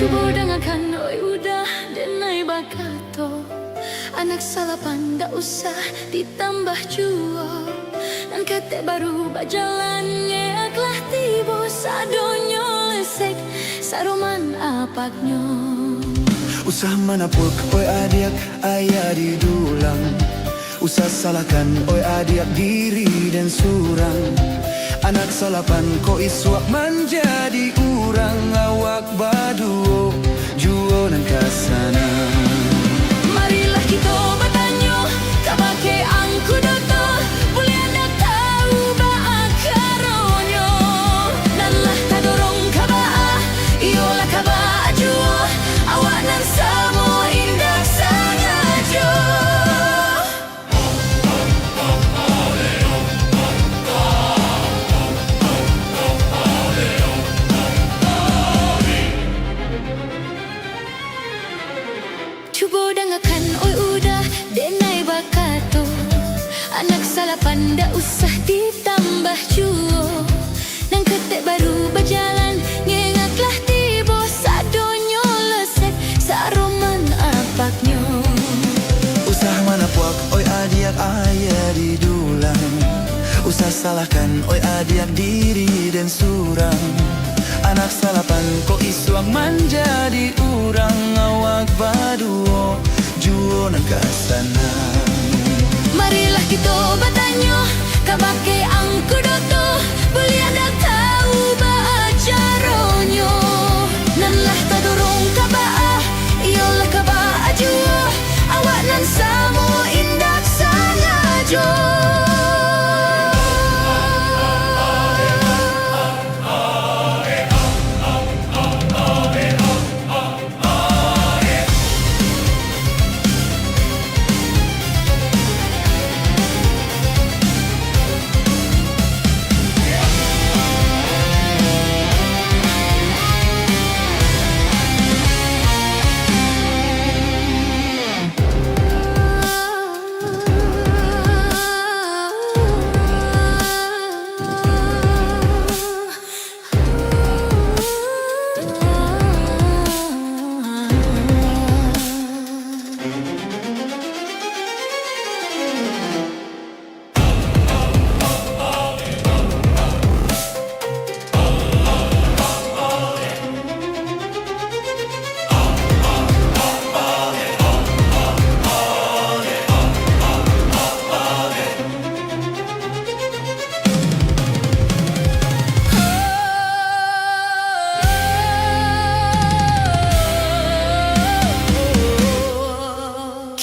Coba dengarkan, oi udah denai bakato. Anak salapan dak usah ditambah juo. Dan kete baru bajalan ngeaklah tibo. Sadonyo lesek saroman apaknyo. Usah manapuk oi adiak ayah di dulang. Usah salahkan oi adiak diri dan surang. Anak salapan ko iswak menjadi urang. Awak baduo juo nan kasana. Marilah kita bertanya, kabake angku doto. Boleh anda tahu baak karonyo. Nanlah kadorong kabaa, iyolah kabaa juo. Awak nan samo indah sangajo. Coba dengarkan, oi udah denai bakato. Anak salapan dak usah ditambah juo. Nang ketek baru berjalan ngengaklah tibo. Sadonyo lesek saroman apaknyo. Usah manapuak oi adiak ayah di dulang. Usah salahkan oi adiak diri dan surang. Anak salapan ko iswang menjadi urang. Awak baduo juo nan kasana. Marilah kita bertanya, kabake angku doto. Boleh anda tahu baak caronyo. Nanlah tadurung kabaa, iyolah kabaa juo. Awak nan samo indah sangajo.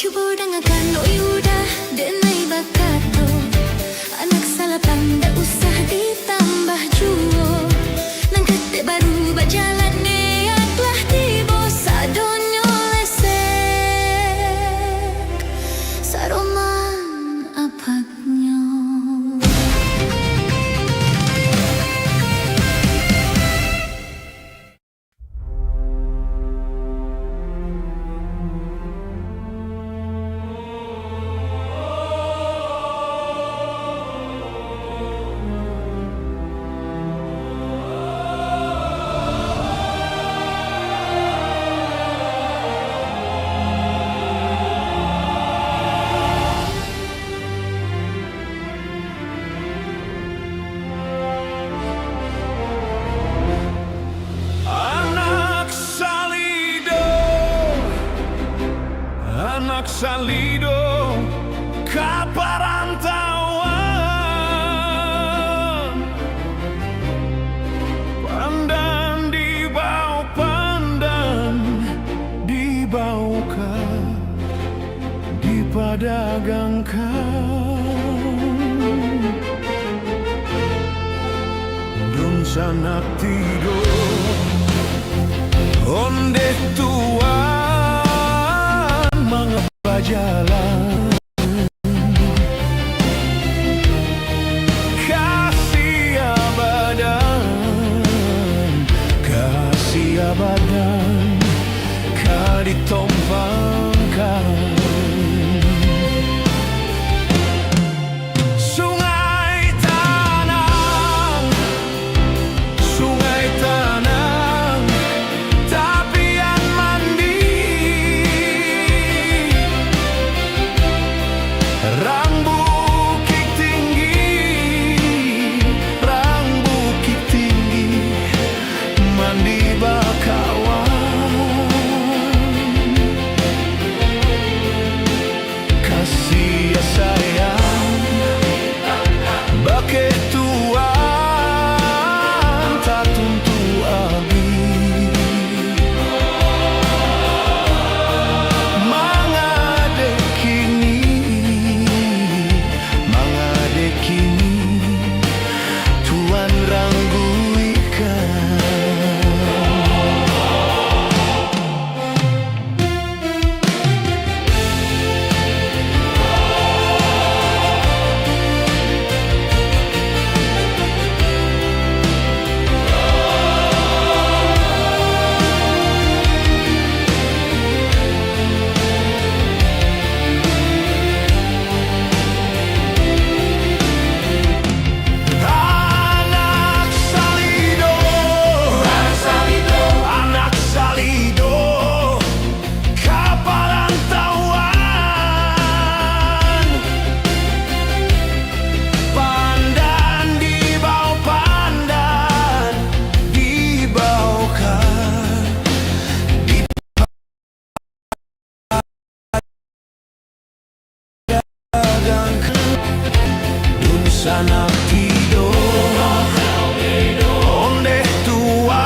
Coba dengarkan, oi udah denai bakato. Anak salapan dak usah ditambah juo. Nang ketek baru berjalan neaklah tibo. Sadonyo lesek saroman apaknyo. Anak salido kaparantauan. Pandan di bau pandan, di bau ka dipadagangkan. Dun sanak tidur onde tuan mengapa jalan. Kasih abadan ka ditompangkan. Sungai Tanang, Sungai Tanang, tapi sana tidur onde tuan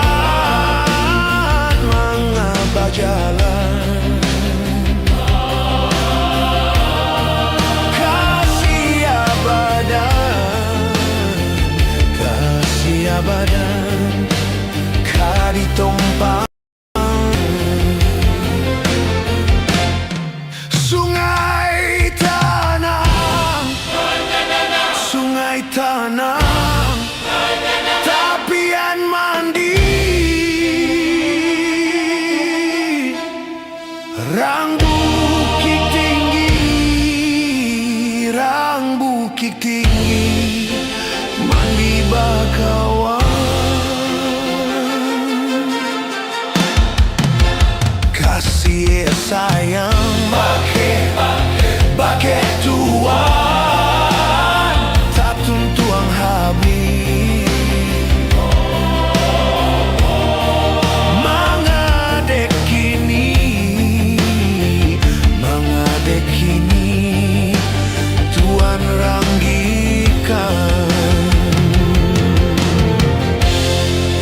mga bajalan kasih abadan kaditompang sungai tanah tapian mandi rang bukit tinggi mandi bakawan kasih sayang bake tuan tak tuntuang habis mangadek kini tuan ranggikan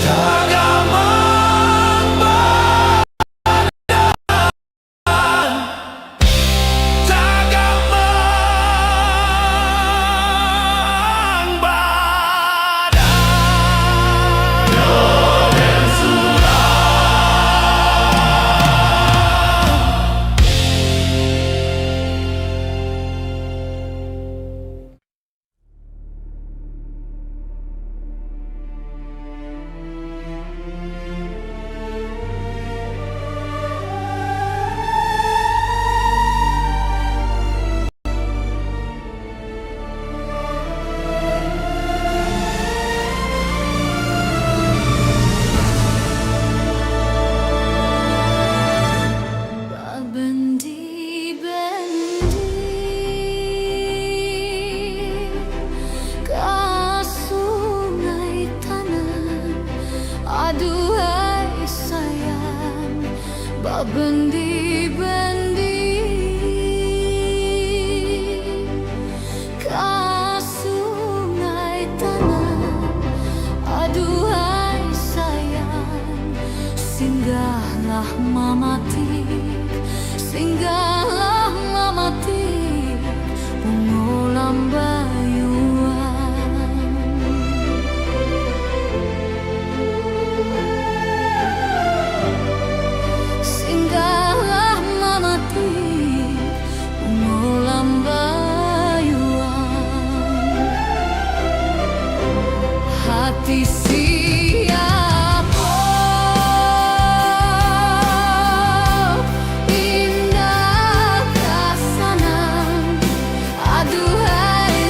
tagamang badan tagamang badan dan Bendi-bendi ke sungai tanah, aduhai sayang, bendi-bendi ke sungai tanah, aduhai sayang, singgahlah mamatik pengulam bayuan singgahlah mamatik pengulam bayuan hati siapa indah kasanan aduhai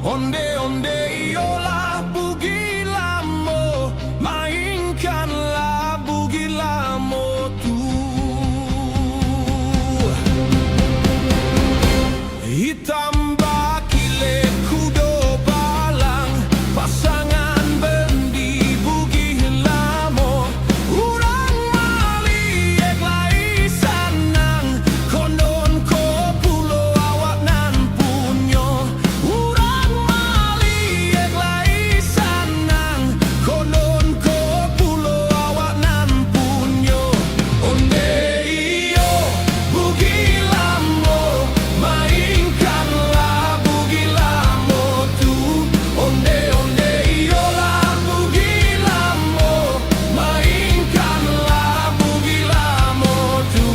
Onde onde yola bugilamo, mainkanlah bugilamo tu. Hitam bakile kudo balang, pasangan bendi bugilamo. Urang maliek lai sanang, konon ko pulo awak nan punyo. Urang maliek lai sanang, konon ko pulo awak nan punyo. Onde iyo bugilamo, mainkanlah bugilamo tu. Onde onde iyo lah bugilamo, mainkanlah bugilamo tu.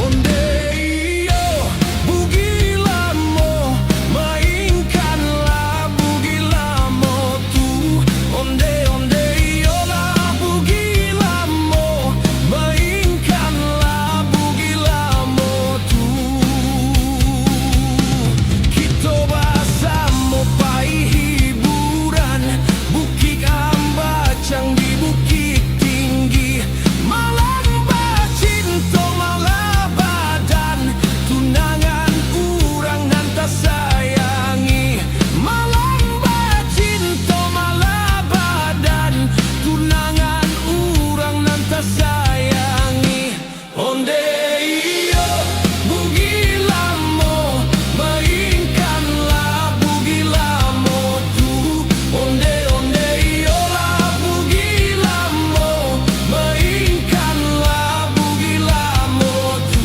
Onde iyo bugilamo, mainkanlah bugilamo tu. Onde onde iyo lah bugilamo, mainkanlah bugilamo tu. Kita bersama pai hiburan, bukit ambacang di bukit tinggi. Malam bercinta malam badan, tunangan urang nan tak sayangi. Malam bercinta malam badan, tunangan urang nan tak sayangi. Onde iyo bugilamo, mainkanlah bugilamo tu. Onde onde iyo lah bugilamo, mainkanlah bugilamo tu.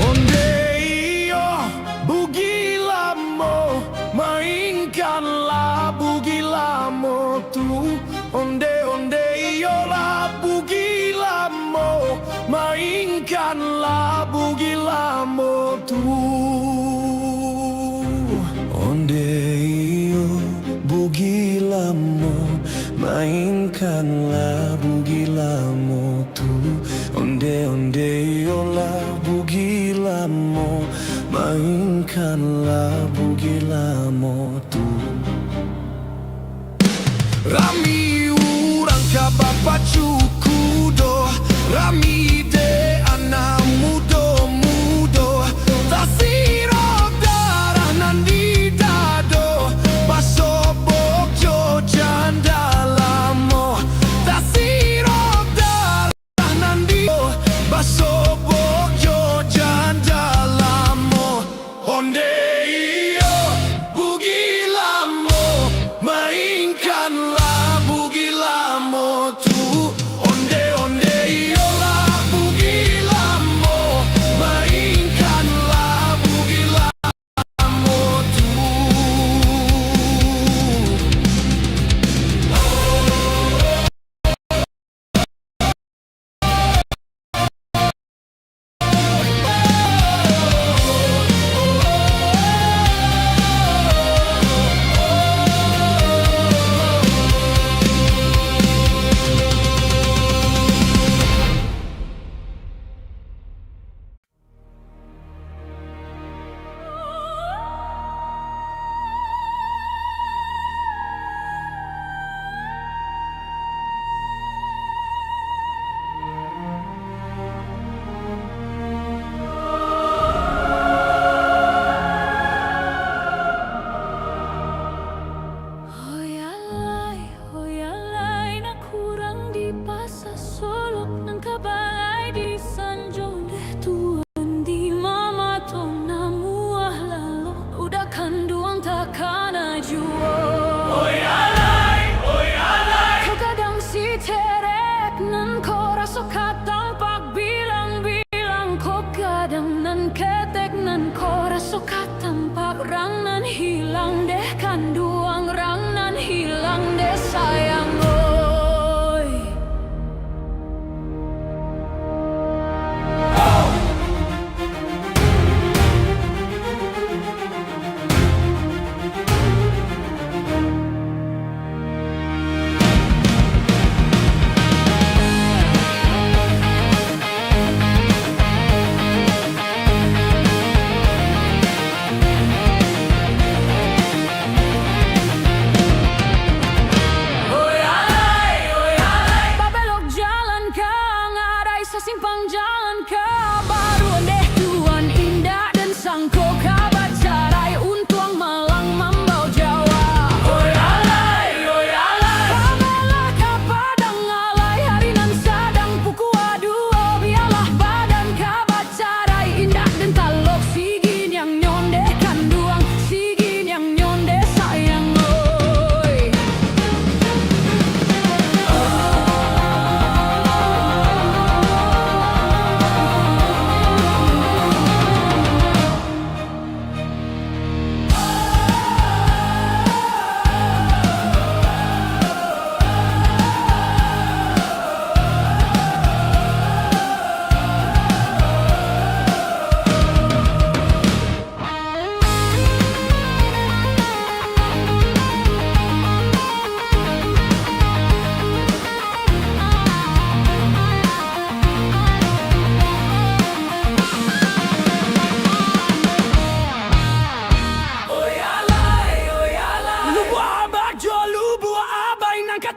Onde iyo bugilamo, mainkanlah bugilamo tu. Onde onde iyo lah bugilamo, mainkanlah bugilamo tu. Onde iyo bugilamo, mainkanlah bugilamo tu. Onde onde iyo lah bugilamo, mainkanlah bugilamo tu. Rami urang ka bapa cukudo, rami de anak mudo-mudo. Tasirok darah nan di dado, basobok jo janda lamo. Tasirok darah nan di basobok jo janda lamo. Onde iyo bugilamo, mainkanlah bugilamo tu. Onde onde iyo lah bugilamo.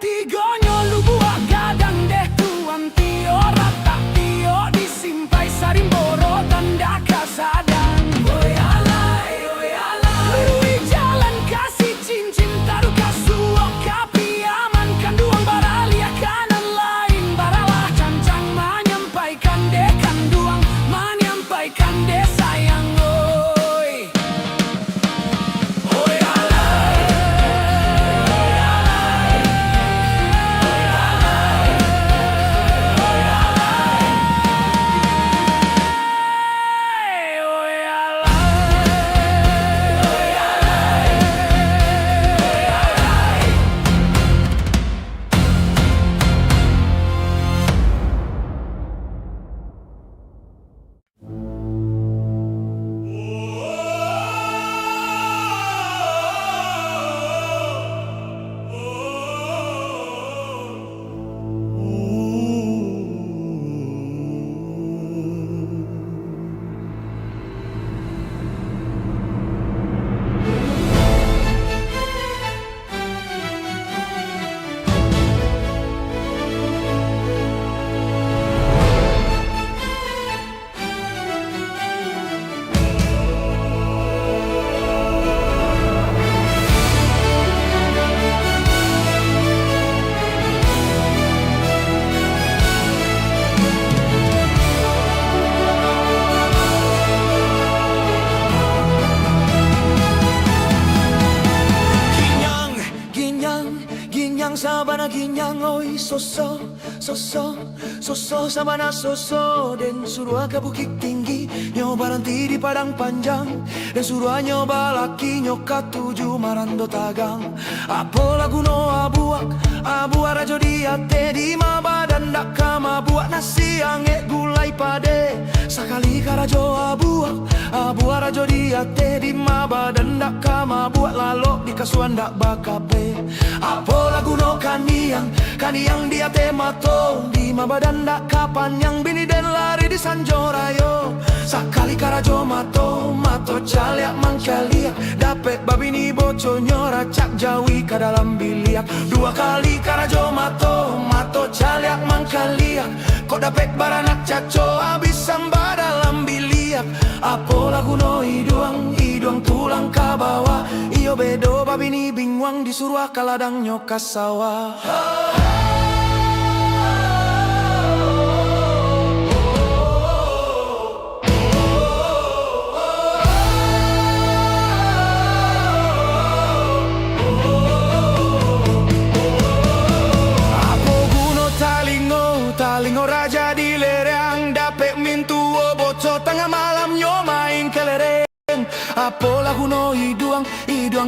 tigonyo lu buat gadang deh tuan tio rata tio disimpai sarimboro tanda kasadang. Oi alai lurui jalan kasih cincin taruh kasuo kapi aman kanduang baralia kanan lain baralah cancang menyampaikan deh kanduang menyampaikan deh sayang oi. Oi alai Ginyang sabana ginyang oi soso sabana soso dan suruh ke bukit tinggi nyoba nanti di padang panjang dan suruh nyoba laki nyoka tujuh marando tagang apo lagu no abu rajo di ate di mabadan dak kama buat nasi ange gulai pade sakali karajo abu rajo di ate di mabadan dak kama buat lalo di kasuan dak bakape apo lagu no kaniang di ate mato di mabadan dak kapan yang bini dan lari di sanjorayo sakali karajo mato caliak mangkaliak dapet babini boco nyora cak jawi ke dalam biliak dua kali karajo mato caliak mangkaliak kok dapet baranak caco abis samba dalam biliak apo lagu no iduang tulang ka bawah iyo bedo babini bingwang disuruh kaladang nyoka sawah. Talingo raja di lereng dapet mintu boco tengah malam nyo main kelereng apo lagu no iduang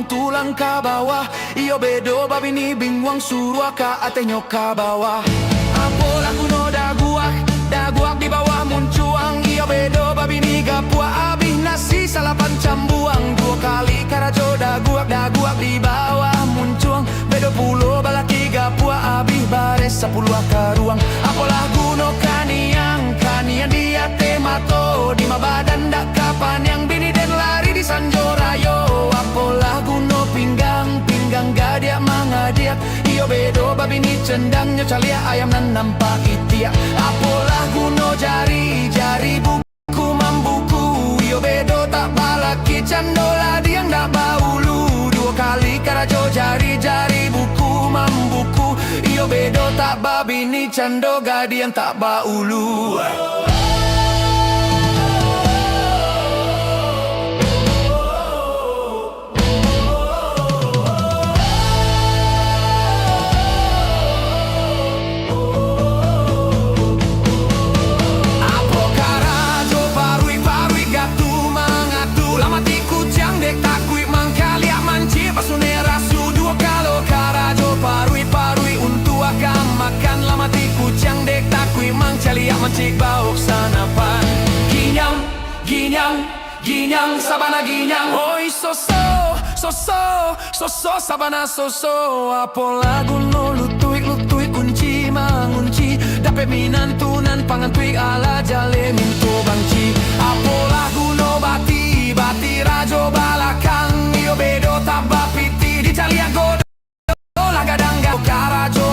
tulang ka bawah iyo bedo babini bingwang suruh ka ate nyoka bawah apo lagu no daguak di bawah muncuang iyo bedo babini gapua abis nasi salapan cambuang dua kali karajo daguak di bawah muncuang bedo pulo balaki gapua abis bares sepuluh karuang apo lagu no kaniang di ate mato di mabadan dak kapan yang bini dan lari di sanjorayo apo lagu no pinggang gadiak mangadiak iyo bedo babini cendangnya calia ayam nan nampak itiak apo lagu no jari buku mambuku iyo bedo tak balaki candola diang dak baulu dua kali karajo jari buku mambuku iyo bedo tak babini cando gadiang tak baulu. Mencik bauk sanapan Ginyang sabana ginyang oi soso sabana soso apo lagu no lutuik kunci mangunci dapet minantunan pangantuik ala jale mintu bangci apo lagu no bati rajo balakang iyo bedo tabapiti di calia godo lagadang karajo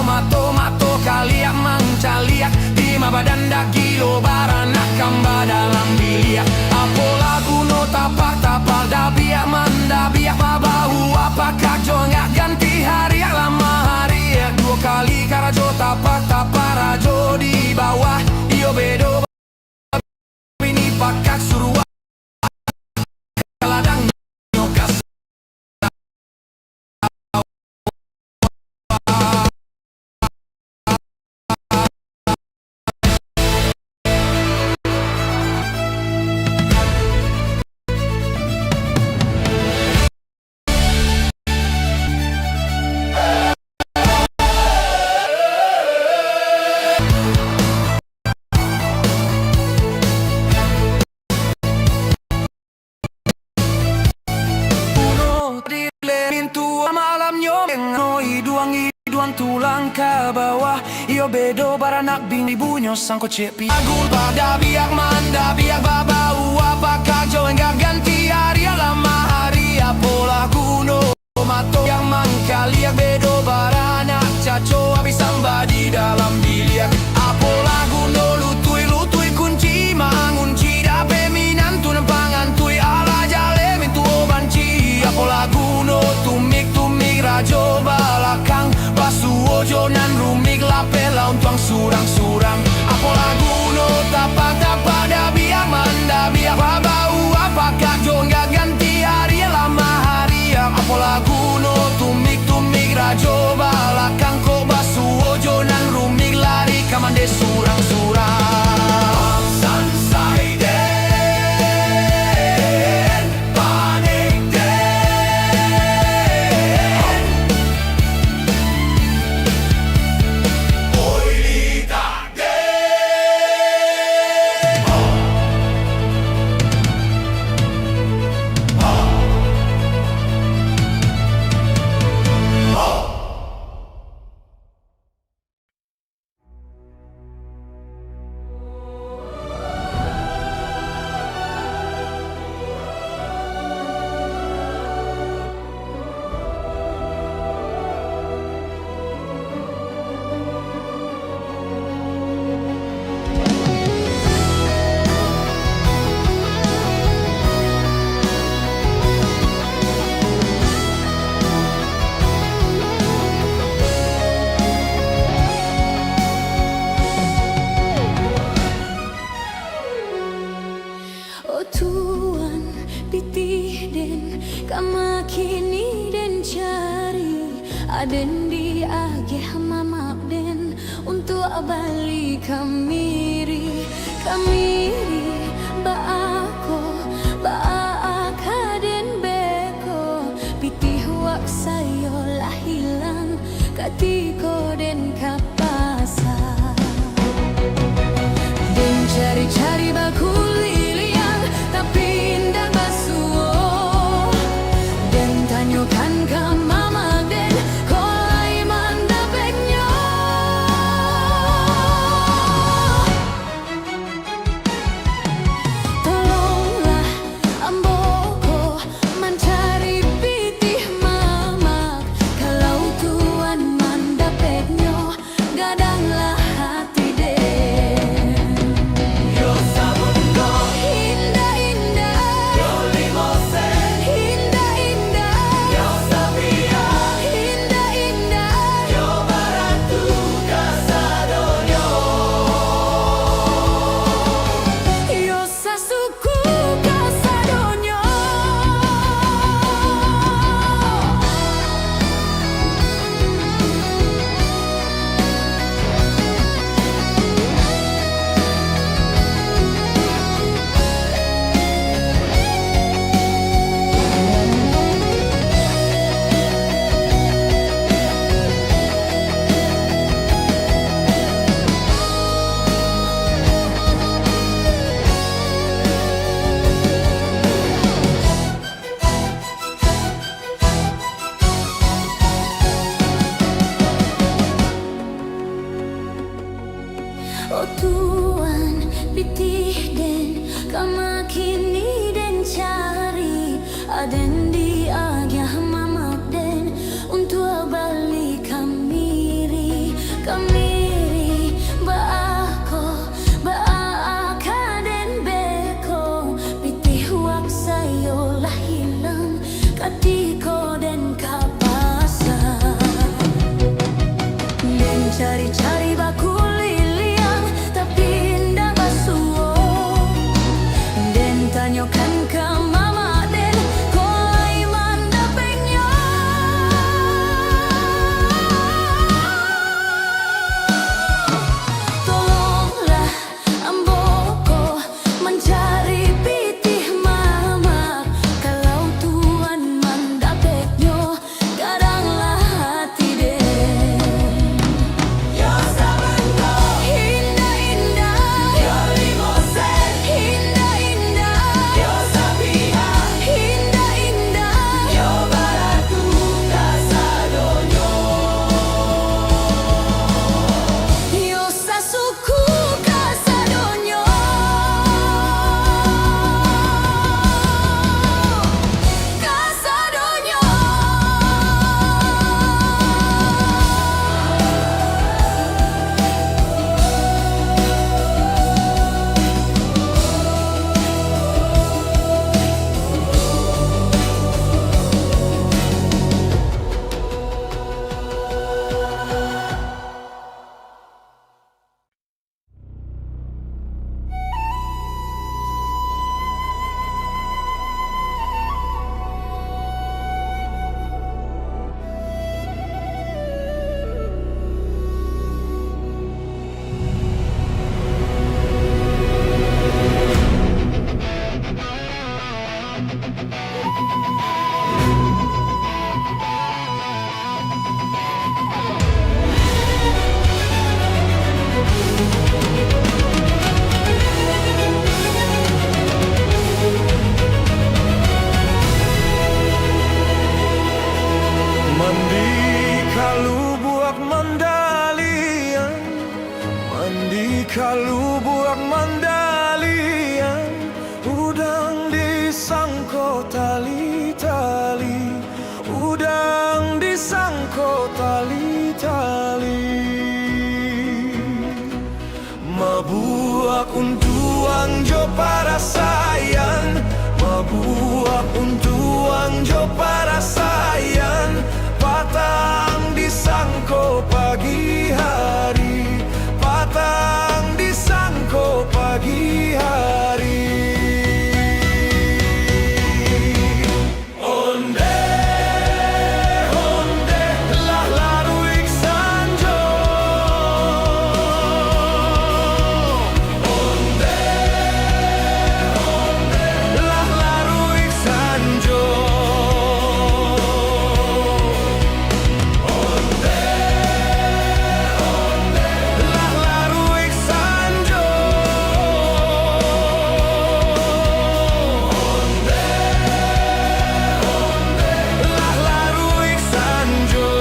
ya ganti hari ya lama hari ya dua kali karajo tapa rajo di bawah iyo bedo ini pakak suruh ladang nyokas Iduang tulang ke bawah iyo bedo baranak bini bunyo sangko cepi agul pada biak manda biak babau apa kajo enggak ganti hari lama hari apola kuno mato yang mangkali ya bedo baranak caco habis samba di dalam biliak apola kuno lutui kunci mangunci dape minantu nempangan tui ala jale mintu banci apola kuno tumik rajo balakang Basuo jonan rumik lapela untuang surang-surang apola guno tapa da biak manda biak babau apakah jo nggak ganti hari lama hari apola guno tumik rajo balakang ko basuo jonan rumik lari kamande surang-surang Tuan pitih den kama kini den cari aden di ageh mamak den untuk balik kamiri baaka den beko pitih wak sayo lah hilang katiko den kapasa den cari bakuli tapi indah basuo dan tanyakan ke mama den kolai manda beknya tolonglah amboko mencari pitih mama kalau tuan manda beknya gadanglah hati den yo sabun Oh tuan pitih den kama kini den cari aden di agah mamak den untuk balik kamiri baaka den beko pitih wak sayo lah hilang katiko den kapas disangko tali-tali. Mabuak untuang jo para sayang, mabuak untuang jo para sayang. Patang disangko pagi hari, patang disangko pagi hari. Onde, onde, lah laruik sanjo. Onde, onde, lah laruik sanjo. Onde, onde, lah laruik sanjo. Onde, lah laruik sanjo.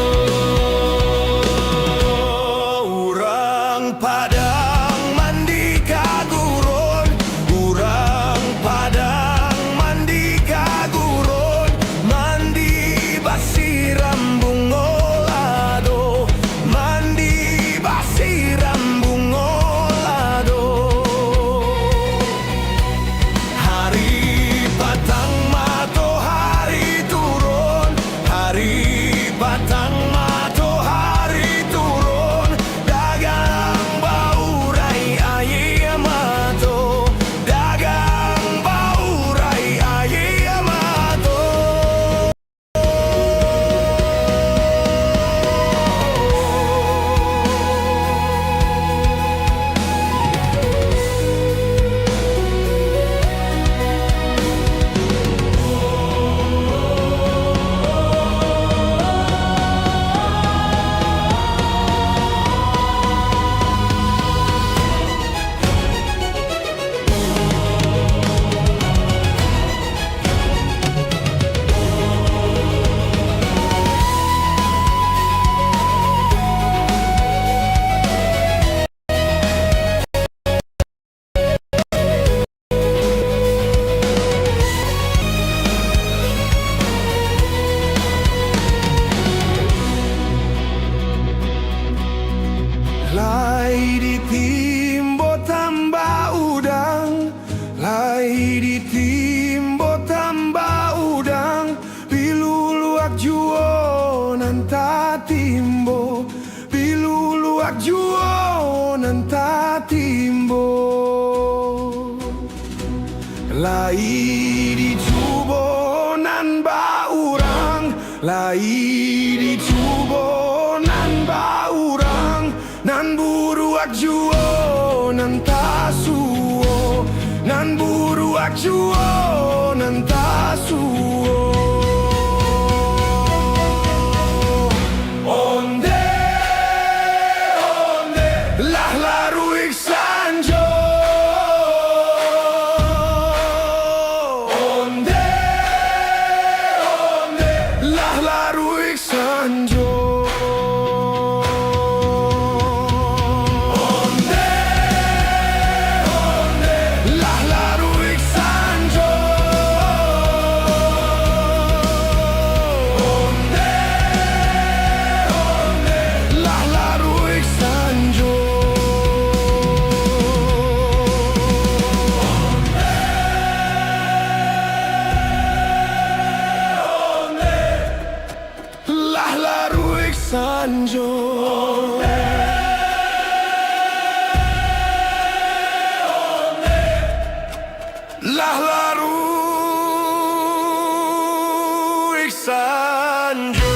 Urang padang mandi kagurun, urang padang mandi kagurun, mandi basi rambung olado, mandi basi rambung olado. Hari patang matahari turun, hari patang matahari turun. Dagang baurai aye mato, dagang baurai aye mato. Lai ditimbo tambah udang, lai ditimbo tambah udang. Piluluak juo nanta timbo, piluluak juo nanta timbo. Lai dicubo nan ba urang, lai dicubo nan ba urang. Nan buruak juo nan tasuo, nan buruak juo nan tasuo. Onde, onde, lah laruik sanjo. Onde, onde, lah laruik sanjo. Onde, onde, lah laruik sanjo. Onde, onde, lah laruik sanjo. Lah laruik sanjo. Lah laruik sanjo.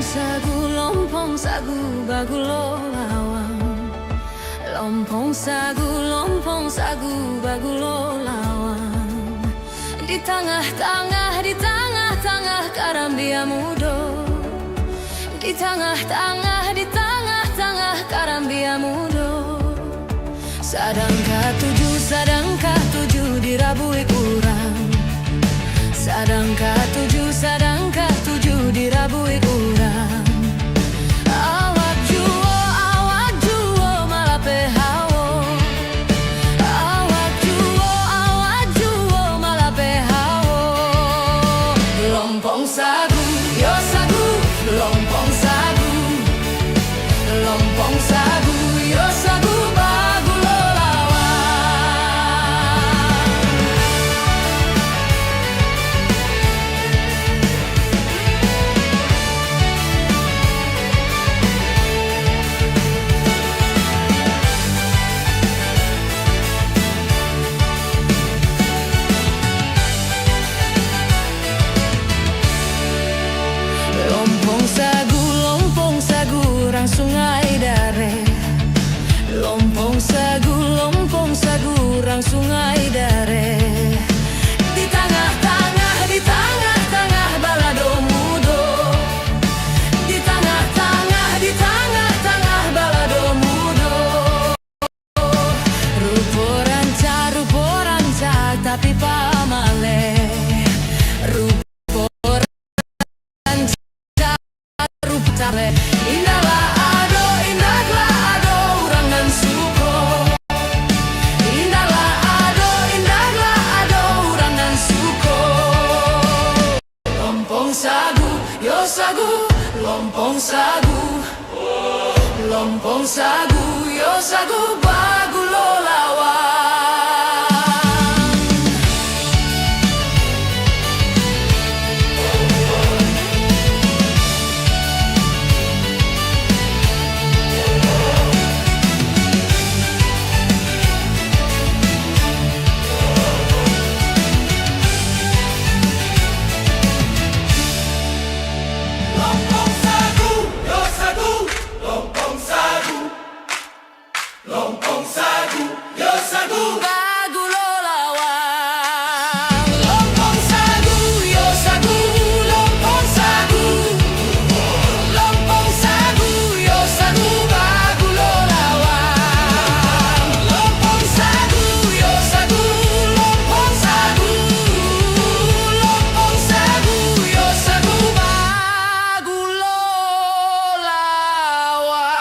lompong sagu bagulo lawang. Lompong sagu bagulo lawang. Di tengah-tengah karambia mudo. Di tengah-tengah karambia mudo. Sadangkah tujuh dirabui kurang. Sadangkah tujuh dirabui kurang. Awak juo malape hawo. Awak juo malape hawo. Lompong sagu, yo sagu, lompong sagu. Lompong sagu, yo sagu bagulo lawang. Lompong sagu, rang sungai dare. Lompong sagu, rang sungai dare. Di tengah-tengah balado mudo. Di tengah-tengah balado mudo. Rupo ranca, tapi pamale. Rupo ranca, rupo tale. Indahlah ado, urangan suko. Indahlah ado, urangan suko. Lompong sagu, yo sagu, lompong sagu. Lompong sagu, yo sagu bagulo lawang. Lompong sagu, yo sagu, lompong sagu. Lompong sagu, yo sagu Bagulo lawang. Lompong sagu, yo sagu, lompong sagu. Lompong sagu, yo sagu bagulo lawang. Lompong sagu, yo sagu, lompong sagu. Lompong sagu, yo sagu bagulo lawang.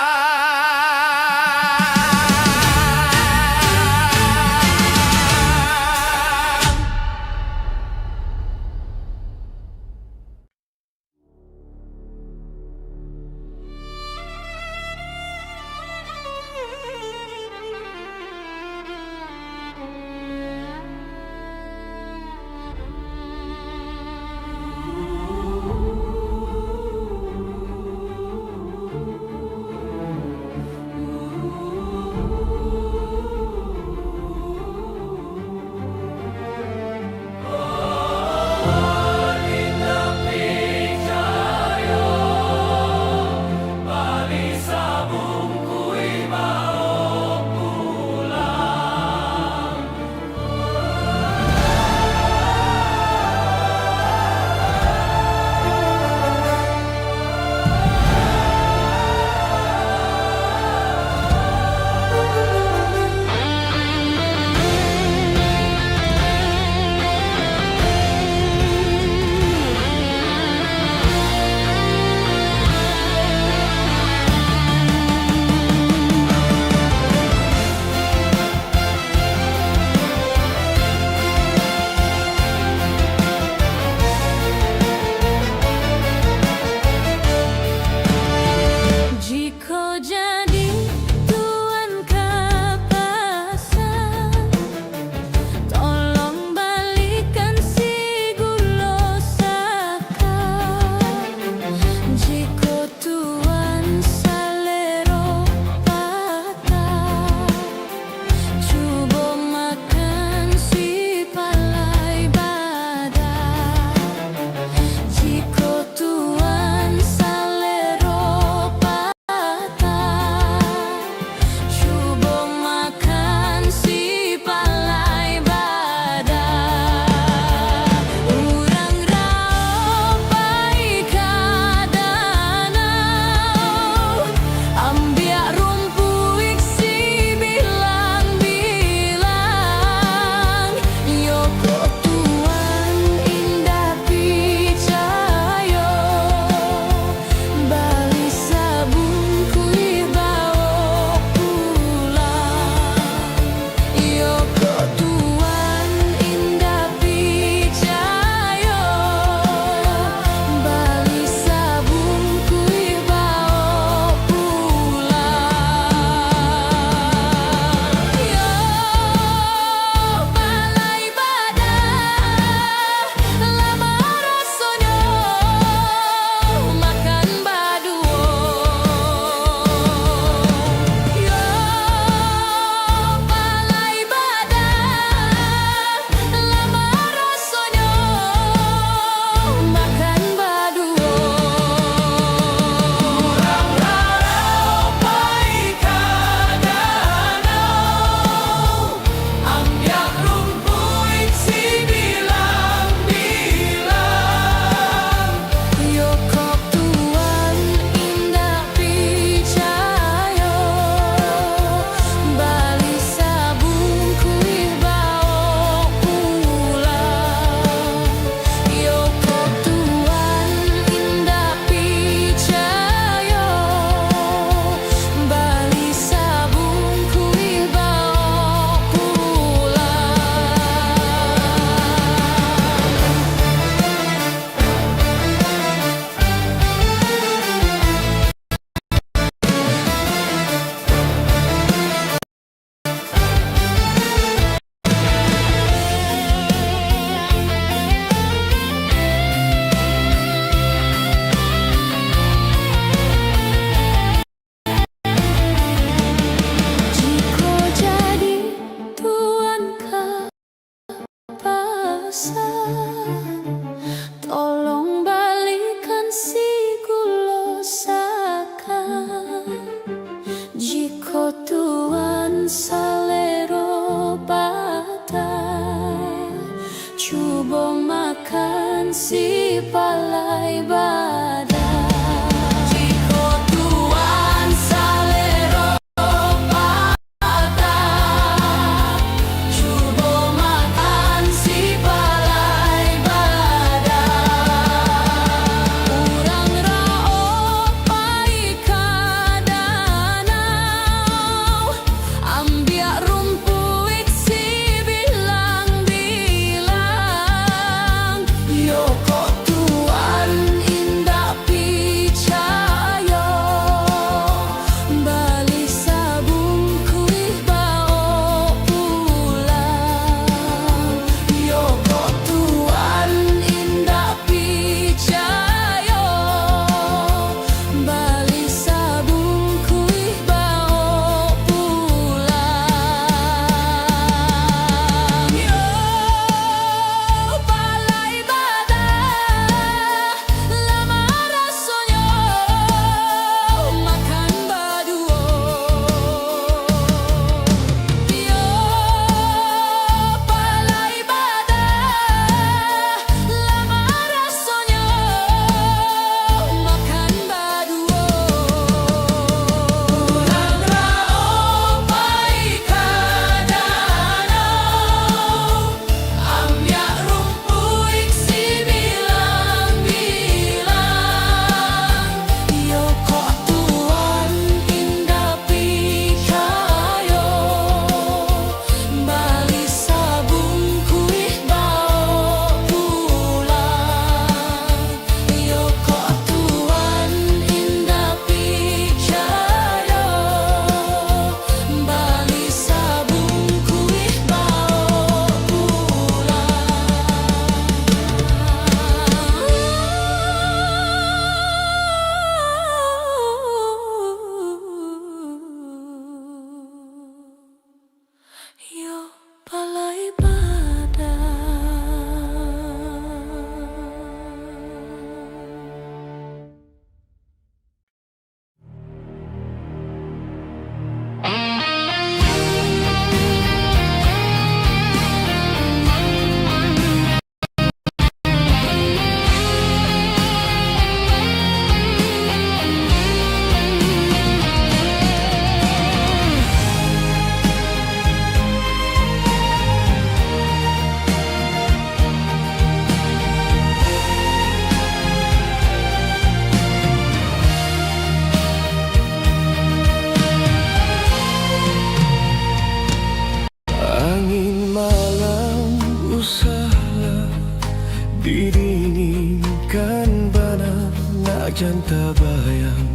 nak janta bayang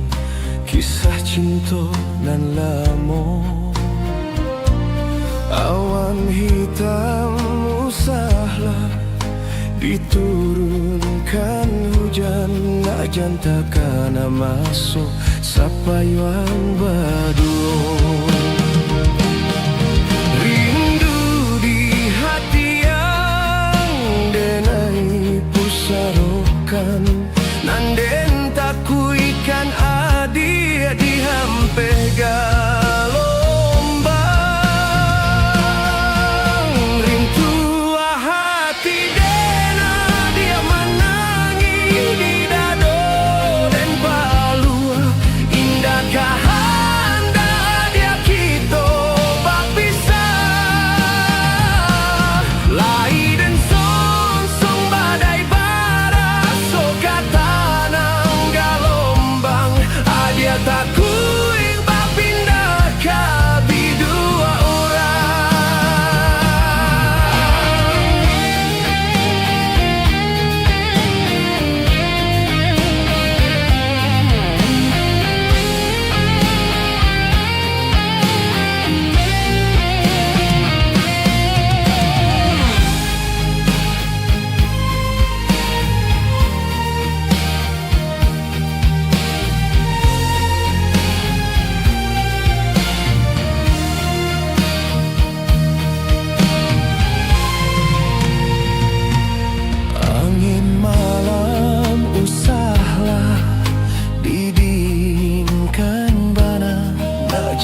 kisah cinta nan lamo. Awan hitam usahlah diturunkan hujan, nak janta kana masuk sapayuan baduo. Rindu di hati yang denai pusarokan, nanden takuikan adi di hampe galombang. Rindu hati dena dia menangi di dado dan palu, indah kahanda dia kita bapisah. Lai dan song badai bara soka tanang galombang, adia takui bapindah kabi dua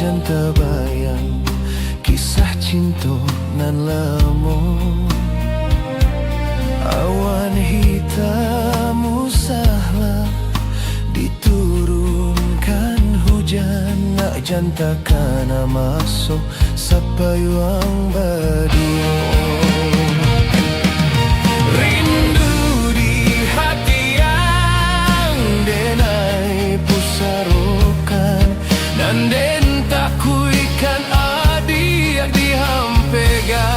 janta bayang kisah cinta nan lamo. Awan hitam usahlah diturunkan hujan, nak janta kana masuk sapayuang baduo. Rindu di hati yang denai pusarokan, nanden takuikan adi di hampe galombang.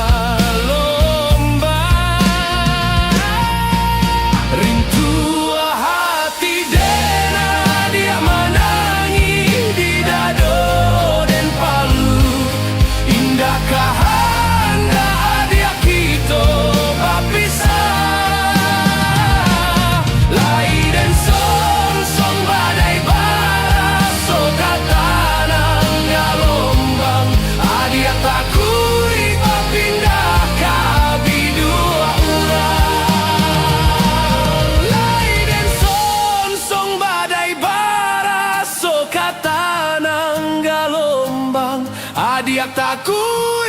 Rindu hati dena dia menangi di dado dan palu, indah kahanda dia kita bapisah. Lai dan song badai bara soka tanang galombang, adia takui bapindah kabi dua urang. Lai dan song badai bara soka tanang galombang, adia takui